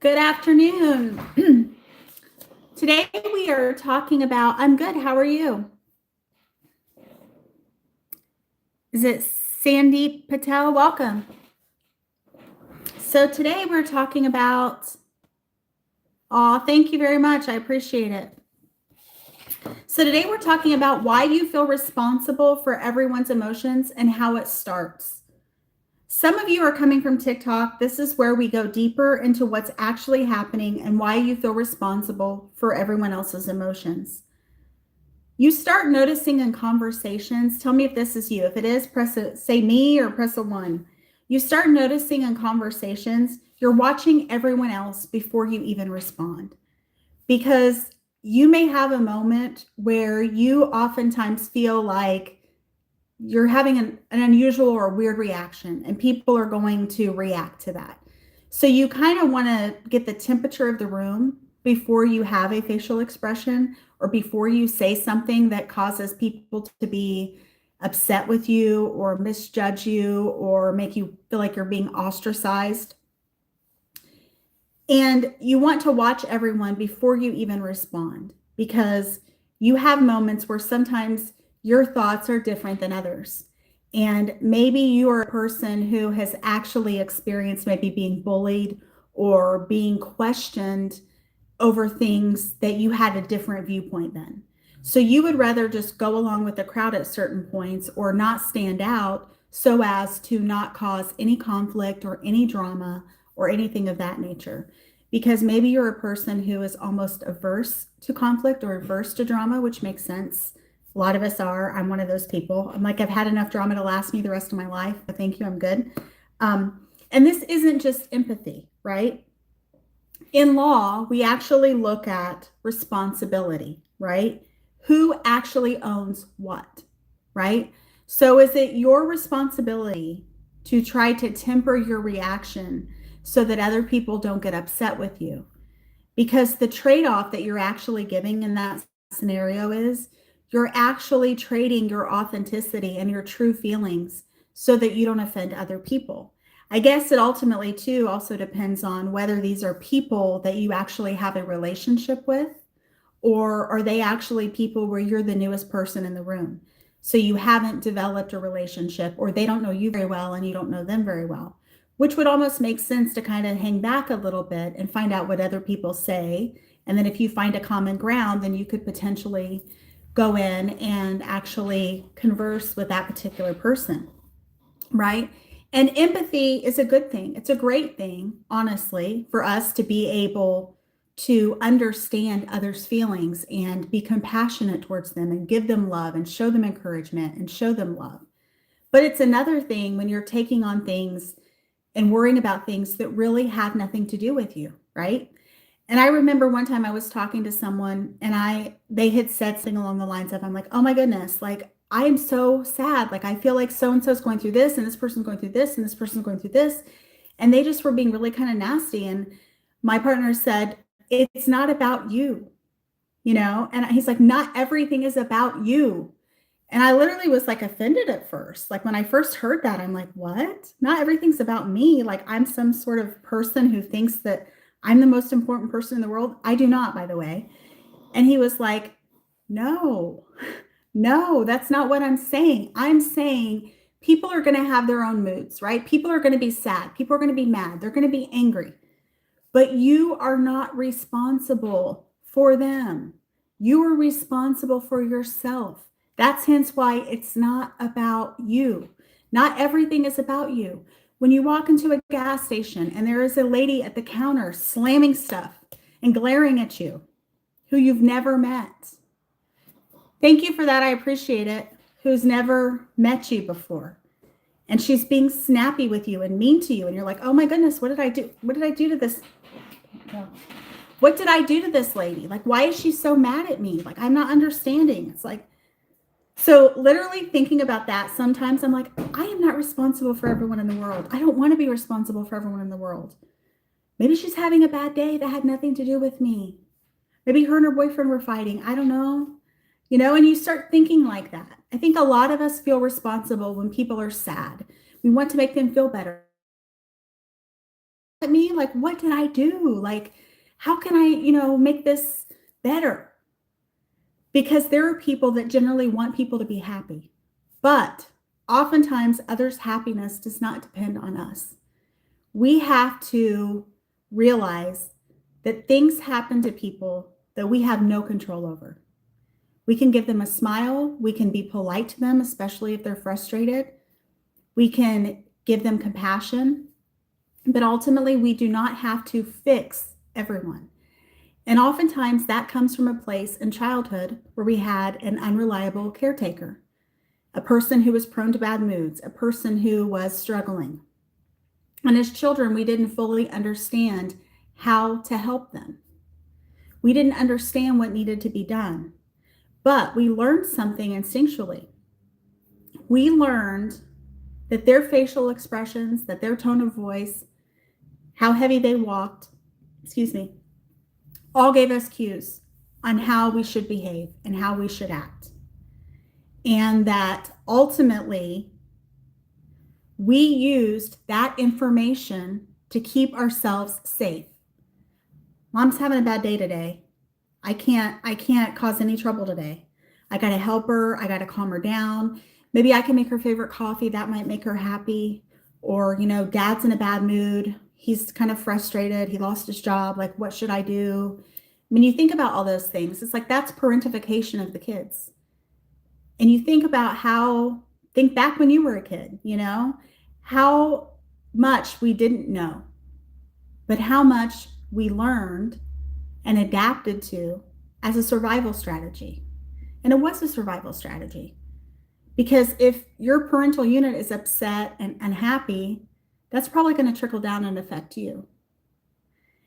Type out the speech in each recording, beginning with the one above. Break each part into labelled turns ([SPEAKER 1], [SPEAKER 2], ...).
[SPEAKER 1] Good afternoon. Today we are talking about, I'm good. How are you? Is it Sandeep Patel? Welcome. So today we're talking about, thank you very much. I appreciate it. So today we're talking about why you feel responsible for everyone's emotions and how it starts. Some of you are coming from TikTok. This is where we go deeper into what's actually happening and why you feel responsible for everyone else's emotions. You start noticing in conversations, tell me if this is you. If it is, say me or press a 1. You start noticing in conversations, you're watching everyone else before you even respond. Because you may have a moment where you oftentimes feel like you're having an unusual or weird reaction, and people are going to react to that. So you kind of want to get the temperature of the room before you have a facial expression or before you say something that causes people to be upset with you or misjudge you or make you feel like you're being ostracized. And you want to watch everyone before you even respond, because you have moments where sometimes your thoughts are different than others. And maybe you are a person who has actually experienced maybe being bullied or being questioned over things that you had a different viewpoint than. So you would rather just go along with the crowd at certain points or not stand out so as to not cause any conflict or any drama or anything of that nature. Because maybe you're a person who is almost averse to conflict or averse to drama, which makes sense. A lot of us are. I'm one of those people. I'm like, I've had enough drama to last me the rest of my life, but thank you, I'm good. And this isn't just empathy, right? In law, we actually look at responsibility, right? Who actually owns what, right? So is it your responsibility to try to temper your reaction so that other people don't get upset with you? Because the trade-off that you're actually giving in that scenario is you're actually trading your authenticity and your true feelings so that you don't offend other people. I guess it ultimately too also depends on whether these are people that you actually have a relationship with, or are they actually people where you're the newest person in the room? So you haven't developed a relationship, or they don't know you very well and you don't know them very well, which would almost make sense to kind of hang back a little bit and find out what other people say. And then if you find a common ground, then you could potentially go in and actually converse with that particular person, right? And empathy is a good thing. It's a great thing, honestly, for us to be able to understand others' feelings and be compassionate towards them and give them love and show them encouragement and show them love. But it's another thing when you're taking on things and worrying about things that really have nothing to do with you, right? And I remember one time I was talking to someone and they had said something along the lines of, I'm like, oh my goodness, like I am so sad. Like I feel like so and so's going through this and this person's going through this and this person's going through this. And they just were being really kind of nasty. And my partner said, it's not about you, And he's like, not everything is about you. And I literally was like offended at first. Like when I first heard that, I'm like, what? Not everything's about me. Like I'm some sort of person who thinks that I'm the most important person in the world. I do not, by the way. And he was like, no, no, that's not what I'm saying. I'm saying people are going to have their own moods, right? People are going to be sad. People are going to be mad. They're going to be angry. But you are not responsible for them. You are responsible for yourself. That's hence why it's not about you. Not everything is about you. When you walk into a gas station and there is a lady at the counter slamming stuff and glaring at you who you've never met. Thank you for that. I appreciate it. Who's never met you before. And she's being snappy with you and mean to you. And you're like, oh my goodness, what did I do? What did I do to this? What did I do to this lady? Like, why is she so mad at me? Like, I'm not understanding. It's like, so literally thinking about that, sometimes I'm like, I am not responsible for everyone in the world. I don't want to be responsible for everyone in the world. Maybe she's having a bad day that had nothing to do with me. Maybe her and her boyfriend were fighting. I don't know. And you start thinking like that. I think a lot of us feel responsible when people are sad. We want to make them feel better. at me? Like, what did I do? Like, how can I make this better? Because there are people that generally want people to be happy, but oftentimes others' happiness does not depend on us. We have to realize that things happen to people that we have no control over. We can give them a smile. We can be polite to them, especially if they're frustrated. We can give them compassion, but ultimately we do not have to fix everyone. And oftentimes that comes from a place in childhood where we had an unreliable caretaker, a person who was prone to bad moods, a person who was struggling. And as children, we didn't fully understand how to help them. We didn't understand what needed to be done, but we learned something instinctually. We learned that their facial expressions, that their tone of voice, how heavy they walked, all gave us cues on how we should behave and how we should act. And that ultimately we used that information to keep ourselves safe. Mom's having a bad day today. I can't cause any trouble today. I got to help her. I got to calm her down. Maybe I can make her favorite coffee. That might make her happy. Or, dad's in a bad mood. He's kind of frustrated. He lost his job. Like, what should I do? When you think about all those things, it's like that's parentification of the kids. And you think back when you were a kid, how much we didn't know, but how much we learned and adapted to as a survival strategy. And it was a survival strategy. Because if your parental unit is upset and unhappy, that's probably going to trickle down and affect you.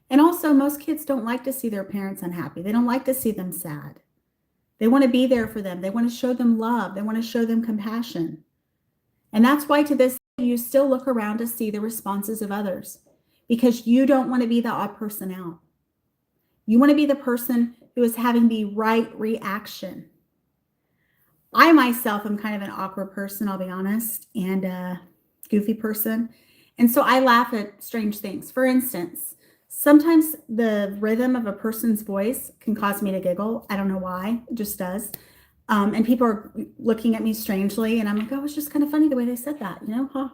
[SPEAKER 1] And also, most kids don't like to see their parents unhappy. They don't like to see them sad. They want to be there for them. They want to show them love. They want to show them compassion. And that's why to this day, you still look around to see the responses of others, because you don't want to be the odd person out. You want to be the person who is having the right reaction. I myself am kind of an awkward person, I'll be honest, and a goofy person. And so I laugh at strange things. For instance, sometimes the rhythm of a person's voice can cause me to giggle. I don't know why, it just does. And people are looking at me strangely, and I'm like, oh, it's just kind of funny the way they said that,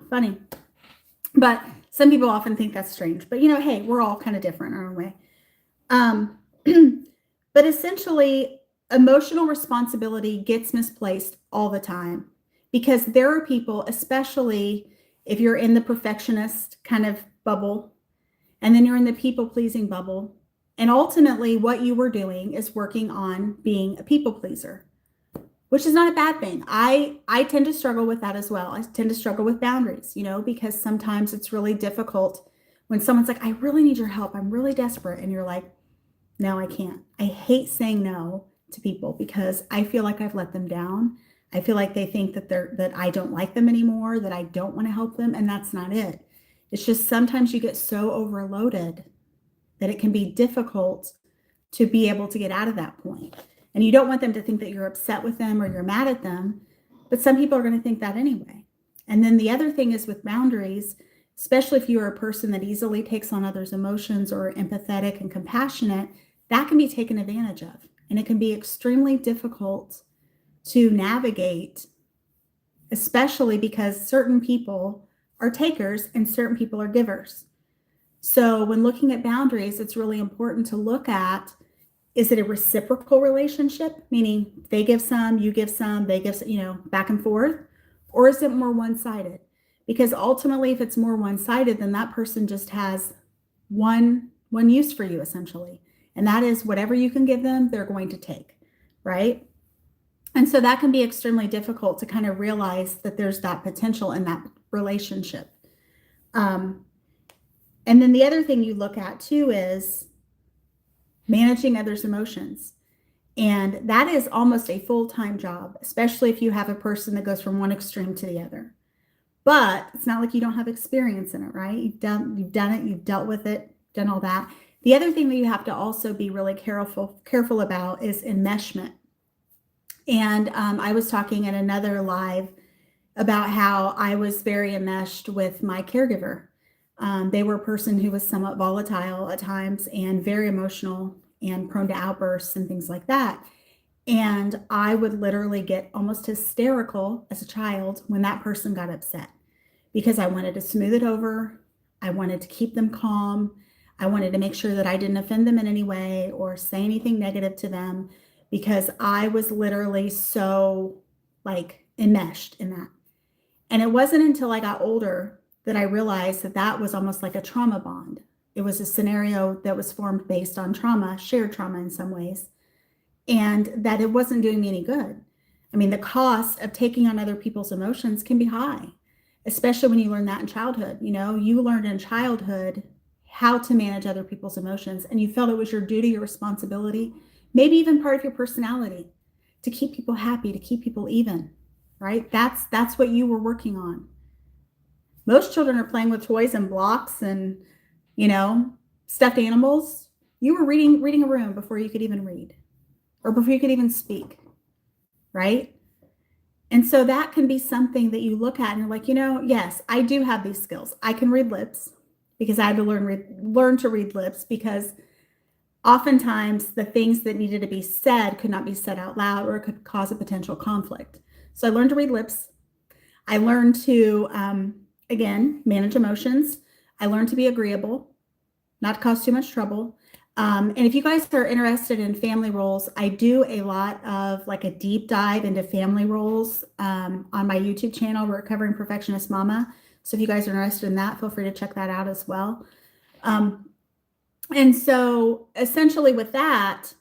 [SPEAKER 1] funny. But some people often think that's strange. But, hey, we're all kind of different in our own way. But essentially, emotional responsibility gets misplaced all the time, because there are people, especially if you're in the perfectionist kind of bubble, and then you're in the people-pleasing bubble, and ultimately what you were doing is working on being a people pleaser, which is not a bad thing. I tend to struggle with that as well. I tend to struggle with boundaries, because sometimes it's really difficult when someone's like, I really need your help. I'm really desperate. And you're like, no, I can't. I hate saying no to people because I feel like I've let them down. I feel like they think that I don't like them anymore, that I don't want to help them. And that's not it. It's just sometimes you get so overloaded that it can be difficult to be able to get out of that point. And you don't want them to think that you're upset with them or you're mad at them, but some people are going to think that anyway. And then the other thing is with boundaries, especially if you're a person that easily takes on others' emotions or empathetic and compassionate, that can be taken advantage of. And it can be extremely difficult to navigate, especially because certain people are takers and certain people are givers. So when looking at boundaries, it's really important to look at, is it a reciprocal relationship? Meaning they give some, you give some, they give, back and forth, or is it more one-sided? Because ultimately, if it's more one-sided, then that person just has one use for you, essentially. And that is whatever you can give them, they're going to take, right? And so that can be extremely difficult to kind of realize that there's that potential in that relationship. And then the other thing you look at too is managing others' emotions. And that is almost a full-time job, especially if you have a person that goes from one extreme to the other. But it's not like you don't have experience in it, right? You've done it, you've dealt with it, done all that. The other thing that you have to also be really careful about is enmeshment. And I was talking in another live about how I was very enmeshed with my caregiver. They were a person who was somewhat volatile at times and very emotional and prone to outbursts and things like that. And I would literally get almost hysterical as a child when that person got upset because I wanted to smooth it over. I wanted to keep them calm. I wanted to make sure that I didn't offend them in any way or say anything negative to them because I was literally so like enmeshed in that. And it wasn't until I got older that I realized that that was almost like a trauma bond. It was a scenario that was formed based on trauma, shared trauma in some ways, and that it wasn't doing me any good. I mean, the cost of taking on other people's emotions can be high, especially when you learn that in childhood. You know, you learned in childhood how to manage other people's emotions, and you felt it was your duty, your responsibility, maybe even part of your personality to keep people happy, to keep people even, right? That's what you were working on. Most children are playing with toys and blocks and, you know, stuffed animals. You were reading a room before you could even read or before you could even speak, right? And so that can be something that you look at and you're like, you know, yes, I do have these skills. I can read lips because I had to learn to read lips because oftentimes the things that needed to be said could not be said out loud or it could cause a potential conflict. So I learned to read lips. I learned to, again, manage emotions. I learned to be agreeable, not to cause too much trouble. And if you guys are interested in family roles, I do a lot of like a deep dive into family roles on my YouTube channel, Recovering Perfectionist Mama. So if you guys are interested in that, feel free to check that out as well. And so essentially with that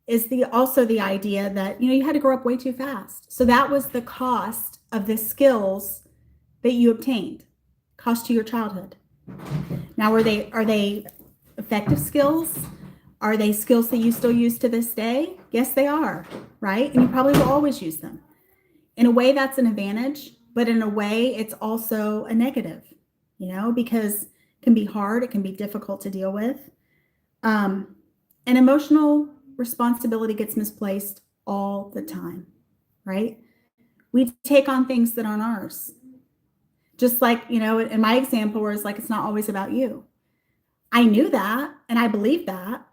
[SPEAKER 1] is also the idea that, you know, you had to grow up way too fast. So that was the cost of the skills that you obtained, cost to your childhood. Now, are they effective skills? Are they skills that you still use to this day? Yes, they are, right? And you probably will always use them. In a way, that's an advantage, but in a way, it's also a negative, you know, because it can be hard, it can be difficult to deal with. And emotional responsibility gets misplaced all the time, right? We take on things that aren't ours. Just like, you know, in my example, where it's like, it's not always about you. I knew that and I believed that,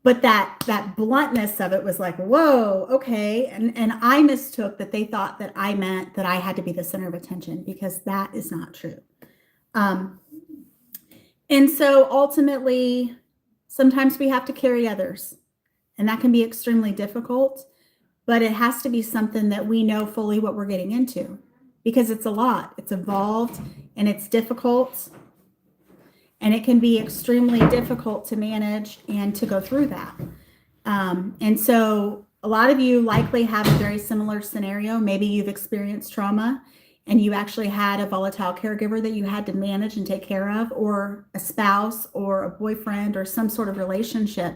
[SPEAKER 1] but that bluntness of it was like, whoa, okay. And I mistook that they thought that I meant that I had to be the center of attention because that is not true. And so ultimately, sometimes we have to carry others, and that can be extremely difficult, but it has to be something that we know fully what we're getting into because it's a lot. It's involved and it's difficult, and it can be extremely difficult to manage and to go through that. And so a lot of you likely have a very similar scenario. Maybe you've experienced trauma and you actually had a volatile caregiver that you had to manage and take care of, or a spouse or a boyfriend or some sort of relationship.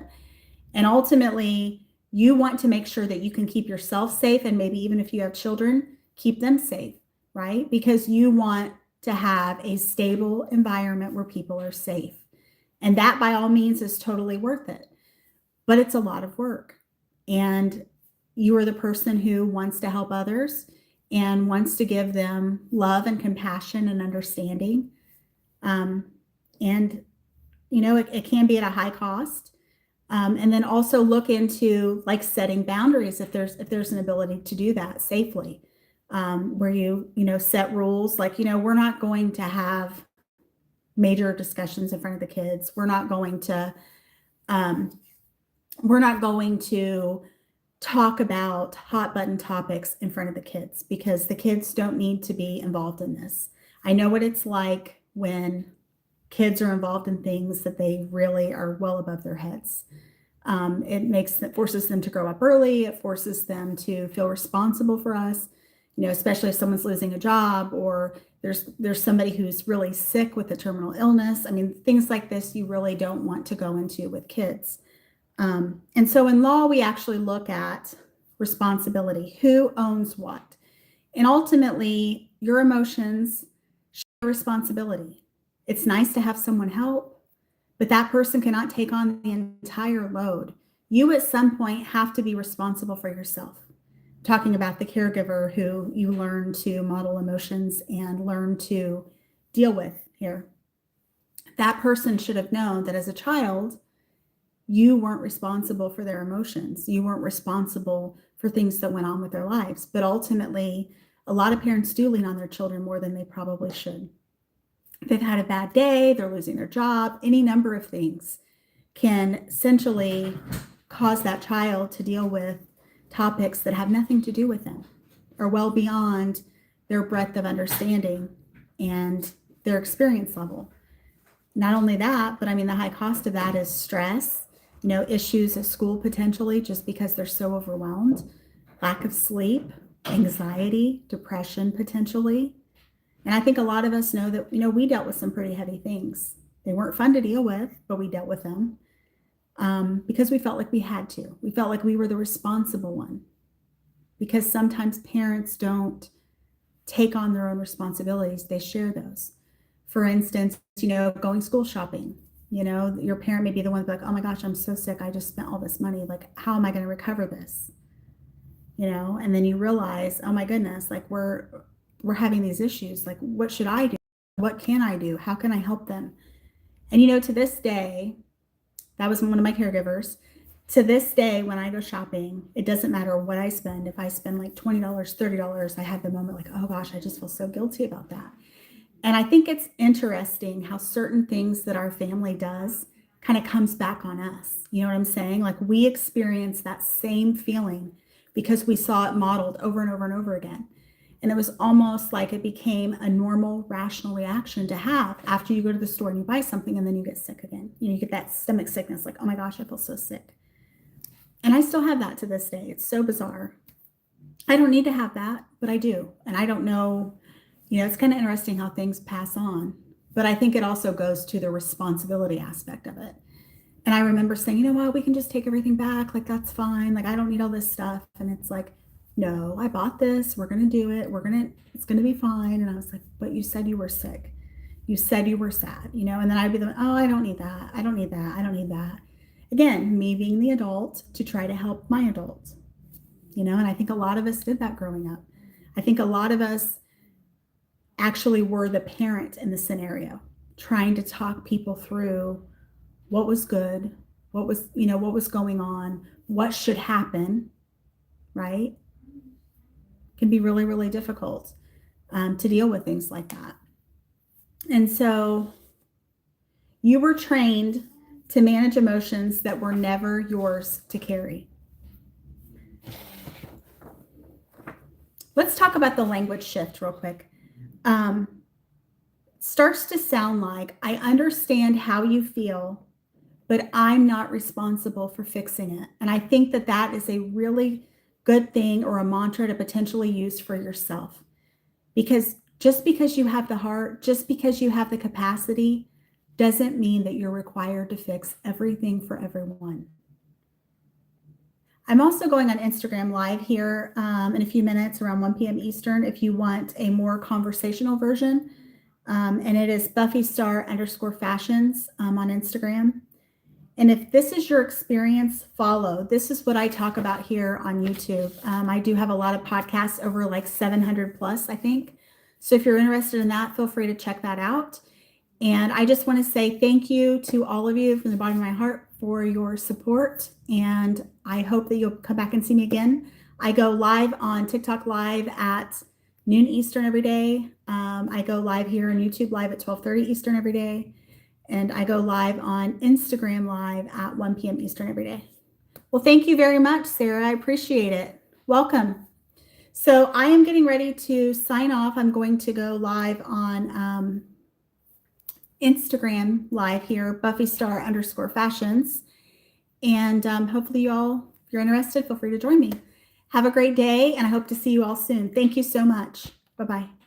[SPEAKER 1] And ultimately, you want to make sure that you can keep yourself safe, and maybe even if you have children, keep them safe, right? Because you want to have a stable environment where people are safe. And that by all means is totally worth it. But it's a lot of work. And you are the person who wants to help others and wants to give them love and compassion and understanding. And, you know, it can be at a high cost. And then also look into like setting boundaries if there's an ability to do that safely, where you know, set rules like, you know, we're not going to have major discussions in front of the kids. We're not going to talk about hot button topics in front of the kids because the kids don't need to be involved in this. I know what it's like when kids are involved in things that they really are well above their heads. It forces them to grow up early. It forces them to feel responsible for us, you know, especially if someone's losing a job or there's somebody who's really sick with a terminal illness. I mean, things like this you really don't want to go into with kids. And so in law, we actually look at responsibility. Who owns what? And ultimately, your emotions share responsibility. It's nice to have someone help, but that person cannot take on the entire load. You at some point have to be responsible for yourself. I'm talking about the caregiver who you learn to model emotions and learn to deal with here. that person should have known that as a child, you weren't responsible for their emotions. You weren't responsible for things that went on with their lives. But ultimately, a lot of parents do lean on their children more than they probably should. They've had a bad day, they're losing their job, any number of things can essentially cause that child to deal with topics that have nothing to do with them or well beyond their breadth of understanding and their experience level. Not only that, but I mean, the high cost of that is stress, issues at school potentially just because they're so overwhelmed, lack of sleep, anxiety, depression potentially. And I think a lot of us know that, we dealt with some pretty heavy things. They weren't fun to deal with, but we dealt with them because we felt like we had to. We felt like we were the responsible one because sometimes parents don't take on their own responsibilities. They share those. For instance, going school shopping, your parent may be the one like, oh my gosh, I'm so sick. I just spent all this money. Like, how am I going to recover this? And then you realize, oh my goodness, like we're having these issues. Like, what should I do? What can I do? How can I help them? And to this day, that was one of my caregivers. To this day, when I go shopping, it doesn't matter what I spend. If I spend like $20, $30, I have the moment like, oh gosh, I just feel so guilty about that. And I think it's interesting how certain things that our family does kind of comes back on us. You know what I'm saying? Like we experience that same feeling because we saw it modeled over and over and over again. And it was almost like it became a normal, rational reaction to have after you go to the store and you buy something and then you get sick again. You get that stomach sickness, like, oh my gosh, I feel so sick. And I still have that to this day. It's so bizarre. I don't need to have that, but I do. And I don't know, it's kind of interesting how things pass on. But I think it also goes to the responsibility aspect of it. And I remember saying, what, we can just take everything back. Like, that's fine. Like, I don't need all this stuff. And it's like, no, I bought this. We're going to do it. It's going to be fine. And I was like, but you said you were sick. You said you were sad, and then I'd be the, oh, I don't need that. I don't need that. I don't need that. Again, me being the adult to try to help my adult, and I think a lot of us did that growing up. I think a lot of us actually were the parent in the scenario, trying to talk people through what was good, what was going on, what should happen, right? Can be really, really difficult to deal with things like that. And so you were trained to manage emotions that were never yours to carry. Let's talk about the language shift real quick. Starts to sound like, I understand how you feel, but I'm not responsible for fixing it. And I think that that is a really good thing or a mantra to potentially use for yourself. Because just because you have the heart, just because you have the capacity, doesn't mean that you're required to fix everything for everyone. I'm also going on Instagram Live here in a few minutes around 1 p.m. Eastern if you want a more conversational version. And it is BuffyStar_fashions on Instagram. And if this is your experience, follow. This is what I talk about here on YouTube. I do have a lot of podcasts, over like 700 plus, I think. So if you're interested in that, feel free to check that out. And I just want to say thank you to all of you from the bottom of my heart for your support. And I hope that you'll come back and see me again. I go live on TikTok Live at noon Eastern every day. I go live here on YouTube Live at 12:30 Eastern every day. And I go live on Instagram Live at 1 p.m. Eastern every day. Well, thank you very much, Sarah. I appreciate it. Welcome. So I am getting ready to sign off. I'm going to go live on Instagram Live here, BuffyStar_fashions. And hopefully you all, if you're interested, feel free to join me. Have a great day, and I hope to see you all soon. Thank you so much. Bye-bye.